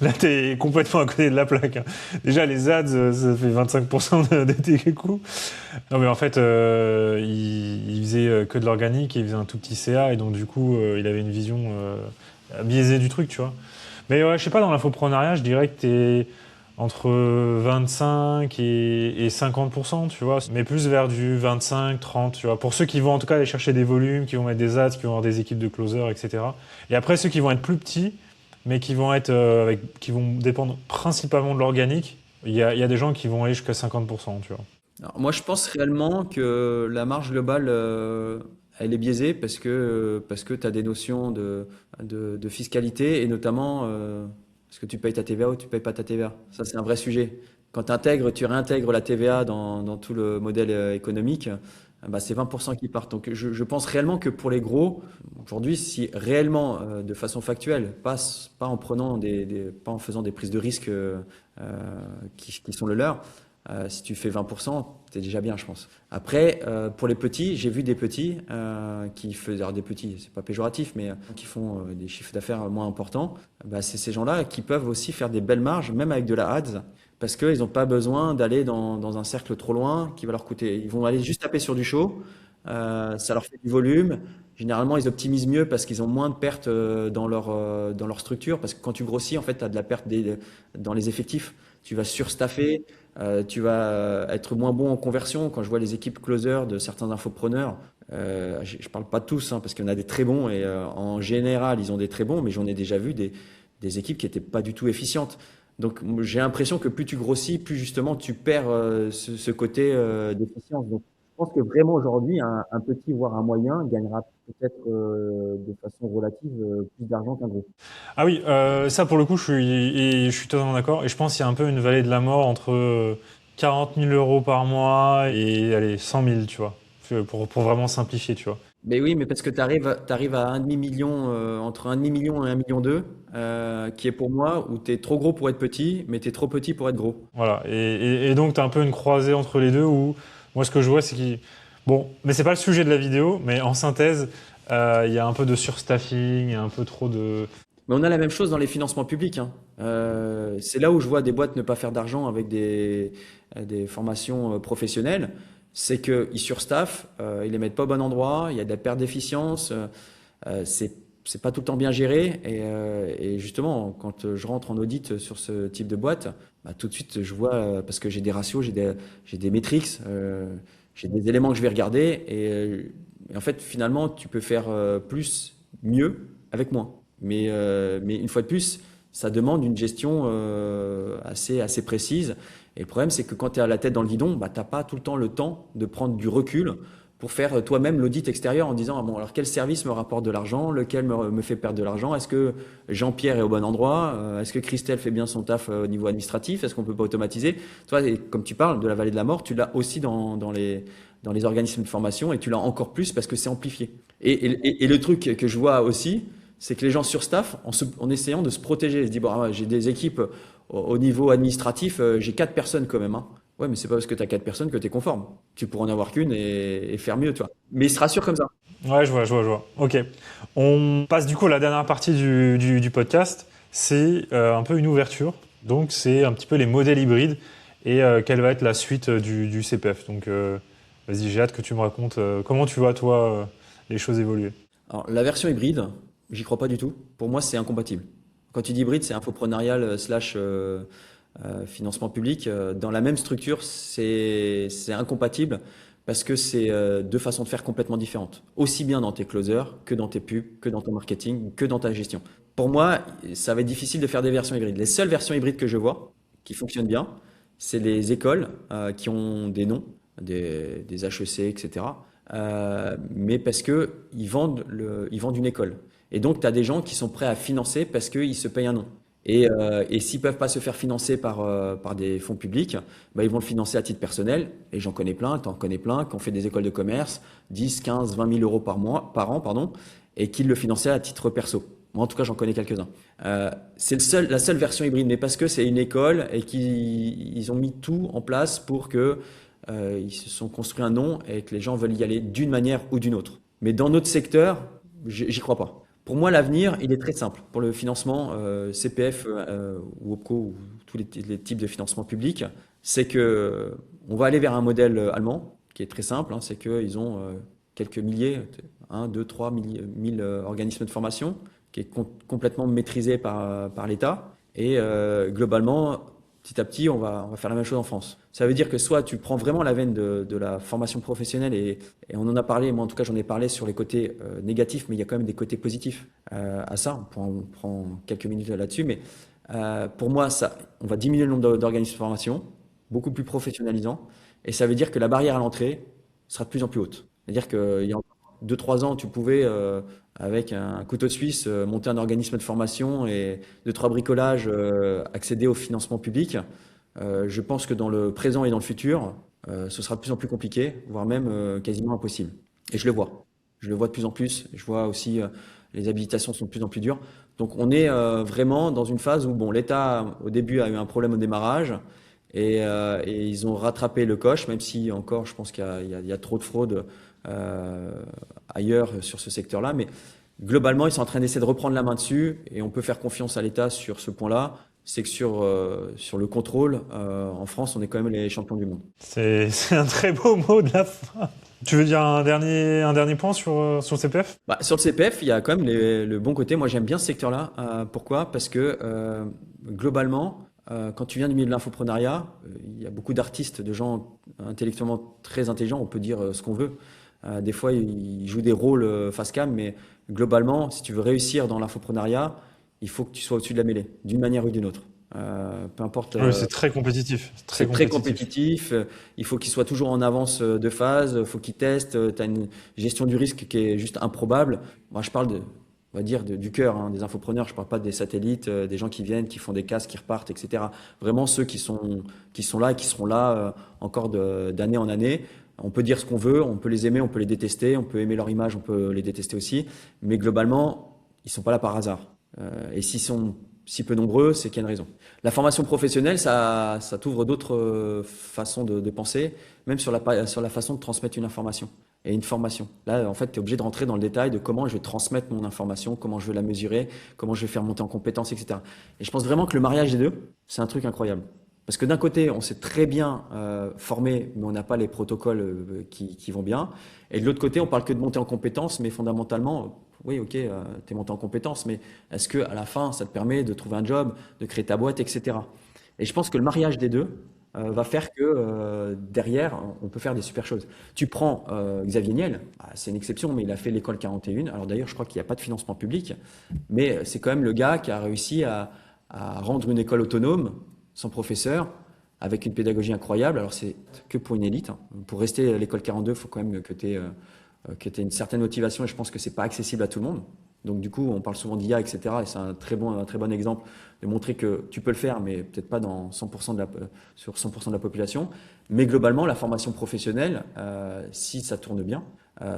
Là, t'es complètement à côté de la plaque, hein. Déjà, les ads, ça fait 25% de tes coûts. Non, mais en fait, il faisait que de l'organique et il faisait un tout petit CA, et donc, du coup, il avait une vision biaisée du truc, tu vois. Mais ouais, je sais pas, dans l'infoprenariat, je dirais que t'es entre 25 et 50%, tu vois, mais plus vers du 25, 30, tu vois, pour ceux qui vont en tout cas aller chercher des volumes, qui vont mettre des ads, qui vont avoir des équipes de closers, etc. Et après, ceux qui vont être plus petits, mais qui vont être qui vont dépendre principalement de l'organique, il y a des gens qui vont aller jusqu'à 50%, tu vois. Alors, moi, je pense réellement que la marge globale, elle est biaisée parce que tu as des notions de fiscalité et notamment est-ce que tu payes ta TVA ou tu payes pas ta TVA. Ça, c'est un vrai sujet. Quand tu réintègres la TVA dans tout le modèle économique, bah, c'est 20% qui partent. Donc je pense réellement que pour les gros, aujourd'hui, si réellement, de façon factuelle, pas en prenant pas en faisant des prises de risque qui sont le leur, si tu fais 20%, c'est déjà bien, je pense. Après, pour les petits, j'ai vu des petits qui faisaient, alors des petits, c'est pas péjoratif, mais qui font des chiffres d'affaires moins importants. Bah, c'est ces gens-là qui peuvent aussi faire des belles marges, même avec de la ads, parce qu'ils n'ont pas besoin d'aller dans un cercle trop loin qui va leur coûter. Ils vont aller juste taper sur du show, ça leur fait du volume. Généralement, ils optimisent mieux parce qu'ils ont moins de pertes dans leur structure, parce que quand tu grossis, en fait, tu as de la perte dans les effectifs. Tu vas surstaffer, tu vas être moins bon en conversion. Quand je vois les équipes closer de certains infopreneurs, je parle pas de tous, hein, parce qu'il y en a des très bons et en général, ils ont des très bons, mais j'en ai déjà vu des équipes qui étaient pas du tout efficientes. Donc j'ai l'impression que plus tu grossis, plus justement tu perds ce côté d'efficience. Donc je pense que vraiment aujourd'hui, un petit voire un moyen gagnera peut-être de façon relative plus d'argent qu'un gros. Ah oui, ça pour le coup, je suis totalement d'accord. Et je pense qu'il y a un peu une vallée de la mort entre 40 000 euros par mois et allez, 100 000, tu vois, pour vraiment simplifier, tu vois. Mais oui, mais parce que tu arrives à un demi-million, entre un demi-million et un million deux, qui est pour moi où tu es trop gros pour être petit, mais tu es trop petit pour être gros. Voilà. Et donc, tu as un peu une croisée entre les deux où, moi, ce que je vois, c'est qu'il. Bon, mais c'est pas le sujet de la vidéo, mais en synthèse, il y a un peu de surstaffing, il y a un peu trop de. Mais on a la même chose dans les financements publics, hein. C'est là où je vois des boîtes ne pas faire d'argent avec des formations professionnelles. C'est qu'ils surstaffent, ils les mettent pas au bon endroit, il y a de la perte d'efficience, c'est pas tout le temps bien géré. Et justement, quand je rentre en audit sur ce type de boîte, bah, tout de suite je vois, parce que j'ai des ratios, j'ai des métriques, j'ai des éléments que je vais regarder. Et en fait, finalement, tu peux faire plus, mieux avec moins. Mais une fois de plus, ça demande une gestion assez précise. Et le problème, c'est que quand tu es à la tête dans le guidon, bah, tu n'as pas tout le temps le temps de prendre du recul pour faire toi-même l'audit extérieur en disant, ah bon, alors quel service me rapporte de l'argent, lequel me fait perdre de l'argent, est-ce que Jean-Pierre est au bon endroit, est-ce que Christelle fait bien son taf au niveau administratif, est-ce qu'on peut pas automatiser? Toi, et comme tu parles de la vallée de la mort, tu l'as aussi dans les organismes de formation et tu l'as encore plus parce que c'est amplifié. Et le truc que je vois aussi, c'est que les gens surstaffent en essayant de se protéger. Ils se disent, bon, ah, j'ai des équipes au niveau administratif, j'ai 4 personnes quand même, hein. Ouais, mais c'est pas parce que tu as 4 personnes que tu es conforme. Tu pourrais en avoir qu'une et faire mieux, toi. Mais ils se rassurent comme ça. Ouais, je vois. Ok. On passe du coup à la dernière partie du podcast. C'est un peu une ouverture. Donc, c'est un petit peu les modèles hybrides et quelle va être la suite du CPF. Donc, vas-y, j'ai hâte que tu me racontes comment tu vois, toi, les choses évoluer. Alors, la version hybride, j'y crois pas du tout. Pour moi, c'est incompatible. Quand tu dis hybride, c'est infoprenarial slash financement public. Dans la même structure, c'est incompatible parce que c'est deux façons de faire complètement différentes. Aussi bien dans tes closers que dans tes pubs, que dans ton marketing, que dans ta gestion. Pour moi, ça va être difficile de faire des versions hybrides. Les seules versions hybrides que je vois qui fonctionnent bien, c'est les écoles qui ont des noms, des HEC, etc. Mais parce que ils vendent une école. Et donc, tu as des gens qui sont prêts à financer parce qu'ils se payent un nom. Et s'ils peuvent pas se faire financer par des fonds publics, bah, ils vont le financer à titre personnel. Et j'en connais plein, t'en connais plein, qui ont fait des écoles de commerce, 10, 15, 20 000 euros par an, pardon, et qui le finançaient à titre perso. Moi, en tout cas, j'en connais quelques-uns. C'est la seule version hybride, mais parce que c'est une école et qu'ils ont mis tout en place pour que ils se sont construits un nom et que les gens veulent y aller d'une manière ou d'une autre. Mais dans notre secteur, j'y crois pas. Pour moi, l'avenir, il est très simple. Pour le financement CPF ou OPCO ou tous les types de financement public, c'est que on va aller vers un modèle allemand qui est très simple. Hein, c'est qu'ils ont quelques milliers, 1, 2, 3 mille organismes de formation, qui est complètement maîtrisé par l'État. Et globalement, petit à petit, on va faire la même chose en France. Ça veut dire que soit tu prends vraiment la veine de la formation professionnelle et on en a parlé, moi en tout cas j'en ai parlé sur les côtés négatifs, mais il y a quand même des côtés positifs à ça. On prend quelques minutes là-dessus, mais pour moi, on va diminuer le nombre d'organismes de formation, beaucoup plus professionnalisant, et ça veut dire que la barrière à l'entrée sera de plus en plus haute. C'est-à-dire qu'il y a 2-3 ans, tu pouvais, avec un couteau suisse, monter un organisme de formation et 2-3 bricolages, accéder au financement public. Je pense que dans le présent et dans le futur, ce sera de plus en plus compliqué, voire même quasiment impossible. Et je le vois. Je le vois de plus en plus. Je vois aussi les habilitations sont de plus en plus dures. Donc on est vraiment dans une phase où bon, l'État au début a eu un problème au démarrage et ils ont rattrapé le coche, même si encore je pense qu'il y a trop de fraude ailleurs sur ce secteur-là. Mais globalement, ils sont en train d'essayer de reprendre la main dessus et on peut faire confiance à l'État sur ce point-là. C'est que sur le contrôle, en France, on est quand même les champions du monde. C'est un très beau mot de la fin. Tu veux dire un dernier point sur le CPF? Bah, sur le CPF, il y a quand même le bon côté. Moi, j'aime bien ce secteur-là. Pourquoi? Parce que globalement, quand tu viens du milieu de l'infoprenariat, il y a beaucoup d'artistes, de gens intellectuellement très intelligents. On peut dire ce qu'on veut. Des fois, ils jouent des rôles face cam, mais globalement, si tu veux réussir dans l'infoprenariat, il faut que tu sois au-dessus de la mêlée, d'une manière ou d'une autre. Peu importe. Oui, c'est très compétitif. C'est très compétitif. Il faut qu'il soit toujours en avance de phase. Il faut qu'il teste. Tu as une gestion du risque qui est juste improbable. Moi, je parle on va dire du cœur, hein, des infopreneurs. Je parle pas des satellites, des gens qui viennent, qui font des casques, qui repartent, etc. Vraiment ceux qui sont là et qui seront là encore d'année en année. On peut dire ce qu'on veut, on peut les aimer, on peut les détester, on peut aimer leur image, on peut les détester aussi. Mais globalement, ils sont pas là par hasard. Et s'ils sont si peu nombreux, c'est qu'il y a une raison. La formation professionnelle, ça t'ouvre d'autres façons de penser, même sur la façon de transmettre une information et une formation. Là, en fait, tu es obligé de rentrer dans le détail de comment je vais transmettre mon information, comment je vais la mesurer, comment je vais faire monter en compétences, etc. Et je pense vraiment que le mariage des deux, c'est un truc incroyable. Parce que d'un côté, on s'est très bien formé, mais on n'a pas les protocoles qui vont bien. Et de l'autre côté, on parle que de monter en compétences, mais fondamentalement, oui, ok, tu es monté en compétences, mais est-ce que à la fin, ça te permet de trouver un job, de créer ta boîte, etc. Et je pense que le mariage des deux va faire que derrière, on peut faire des super choses. Tu prends Xavier Niel, c'est une exception, mais il a fait l'école 41. Alors d'ailleurs, je crois qu'il n'y a pas de financement public, mais c'est quand même le gars qui a réussi à rendre une école autonome, sans professeur, avec une pédagogie incroyable. Alors c'est que pour une élite. Pour rester à l'école 42, il faut quand même que tu aies une certaine motivation, et je pense que c'est pas accessible à tout le monde. Donc du coup, on parle souvent d'IA, etc. Et c'est un très bon exemple de montrer que tu peux le faire, mais peut-être pas dans 100% sur 100% de la population. Mais globalement, la formation professionnelle, si ça tourne bien,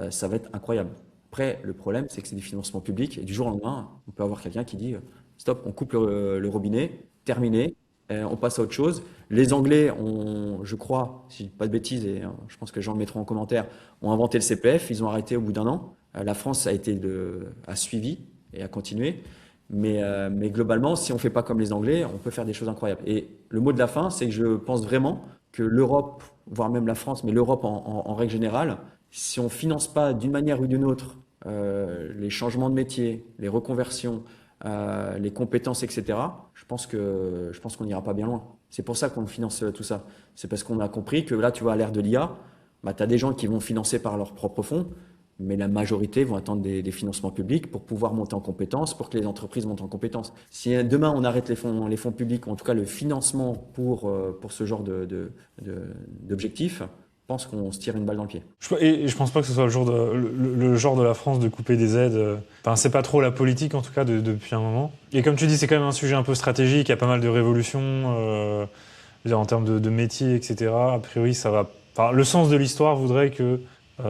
ça va être incroyable. Après, le problème, c'est que c'est des financements publics, et du jour au lendemain, on peut avoir quelqu'un qui dit stop, on coupe le robinet, terminé. On passe à autre chose. Les Anglais ont, je crois, si je dis pas de bêtises, et je pense que les gens le mettront en commentaire, ont inventé le CPF, ils ont arrêté au bout d'un an. La France a suivi et a continué. Mais globalement, si on fait pas comme les Anglais, on peut faire des choses incroyables. Et le mot de la fin, c'est que je pense vraiment que l'Europe, voire même la France, mais l'Europe en règle générale, si on finance pas d'une manière ou d'une autre les changements de métier, les reconversions, les compétences, etc., je pense qu'on n'ira pas bien loin. C'est pour ça qu'on finance tout ça. C'est parce qu'on a compris que là, tu vois, à l'ère de l'IA, bah, tu as des gens qui vont financer par leurs propres fonds, mais la majorité vont attendre des financements publics pour pouvoir monter en compétences, pour que les entreprises montent en compétences. Si demain, on arrête les fonds publics, ou en tout cas le financement pour ce genre d'objectifs, je pense qu'on se tire une balle dans le pied. Et je pense pas que ce soit le genre de la France de couper des aides. Enfin, c'est pas trop la politique, en tout cas, depuis un moment. Et comme tu dis, c'est quand même un sujet un peu stratégique. Il y a pas mal de révolutions, je veux dire, en termes de métiers, etc. A priori, ça va. Enfin, le sens de l'histoire voudrait que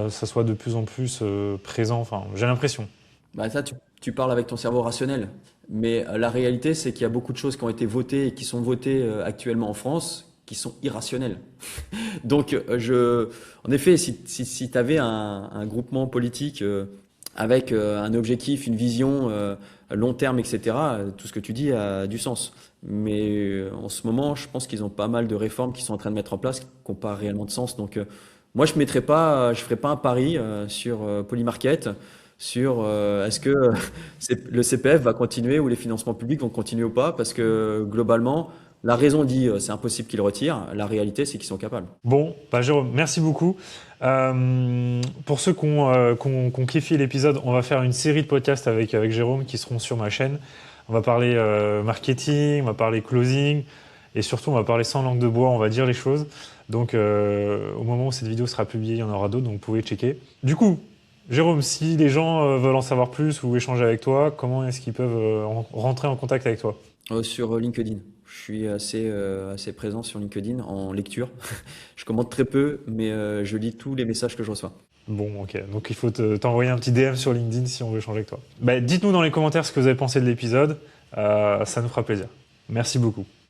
ça soit de plus en plus présent. Enfin, j'ai l'impression. Bah ça, tu parles avec ton cerveau rationnel. Mais la réalité, c'est qu'il y a beaucoup de choses qui ont été votées et qui sont votées actuellement en France qui sont irrationnelles. Donc, en effet, si tu avais un groupement politique avec un objectif, une vision long terme, etc., tout ce que tu dis a du sens. Mais en ce moment, je pense qu'ils ont pas mal de réformes qui sont en train de mettre en place qui n'ont pas réellement de sens. Donc, moi, je ferai pas un pari sur Polymarket, sur est-ce que le CPF va continuer ou les financements publics vont continuer ou pas, parce que globalement, la raison dit c'est impossible qu'ils le retirent. La réalité, c'est qu'ils sont capables. Bon, bah Jérôme, merci beaucoup. Pour ceux qui ont kiffé l'épisode, on va faire une série de podcasts avec Jérôme qui seront sur ma chaîne. On va parler marketing, on va parler closing et surtout on va parler sans langue de bois, on va dire les choses. Donc au moment où cette vidéo sera publiée, il y en aura d'autres, donc vous pouvez checker. Du coup, Jérôme, si les gens veulent en savoir plus ou échanger avec toi, comment est-ce qu'ils peuvent rentrer en contact avec toi ? Sur LinkedIn. Je suis assez présent sur LinkedIn en lecture. Je commente très peu, mais je lis tous les messages que je reçois. Bon, ok. Donc il faut t'envoyer un petit DM sur LinkedIn si on veut échanger avec toi. Bah, dites-nous dans les commentaires ce que vous avez pensé de l'épisode. Ça nous fera plaisir. Merci beaucoup.